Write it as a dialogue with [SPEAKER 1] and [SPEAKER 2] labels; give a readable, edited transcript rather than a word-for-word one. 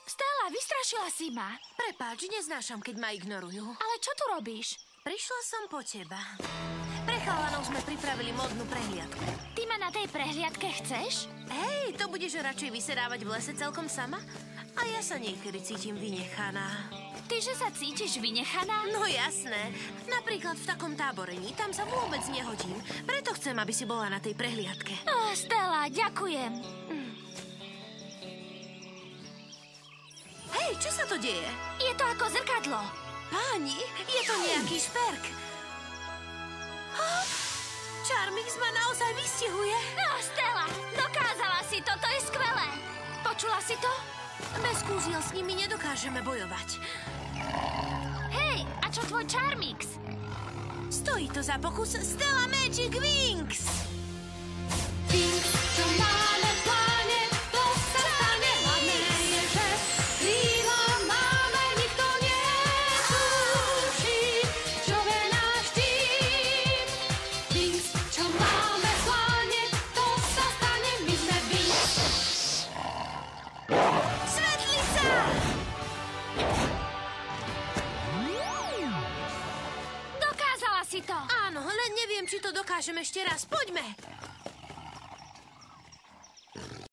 [SPEAKER 1] Stella, vystrašila si ma.
[SPEAKER 2] Prepáč, neznášam, keď ma ignorujú.
[SPEAKER 1] Ale čo tu robíš?
[SPEAKER 2] Prišla som po teba. Pre chalanov sme pripravili modnú prehliadku.
[SPEAKER 1] Ty ma na tej prehliadke chceš?
[SPEAKER 2] Hej, to budeš radšej vysedávať v lese celkom sama? A ja sa niekedy cítim vynechaná.
[SPEAKER 1] Ty, že sa cítiš vynechaná?
[SPEAKER 2] No jasné. Napríklad v takom táborení, tam sa vôbec nehodím. Preto chcem, aby si bola na tej prehliadke.
[SPEAKER 1] Stella, ďakujem.
[SPEAKER 2] Hej, čo sa to deje?
[SPEAKER 1] Je to ako zrkadlo.
[SPEAKER 2] Páni, je to nejaký šperk. Charmix ma naozaj vystihuje.
[SPEAKER 1] Stella, dokázala si to, to je skvelé. Počula si to?
[SPEAKER 2] Bez kúziel s nimi nedokážeme bojovať.
[SPEAKER 1] Hej, a čo tvoj Charmix?
[SPEAKER 2] Stojí to za pokus. Stella Magic Wings!
[SPEAKER 3] Wings, čo máme v pláne, to sa stane. Hlavné je, že krídla máme, nikto netuší, čo je náš tým. Wings, čo máme v pláne, to sa stane. My sme Wings.
[SPEAKER 2] Svetlica!
[SPEAKER 1] Dokázala si to.
[SPEAKER 2] Áno, len neviem, či to dokážem ešte raz. Poďme!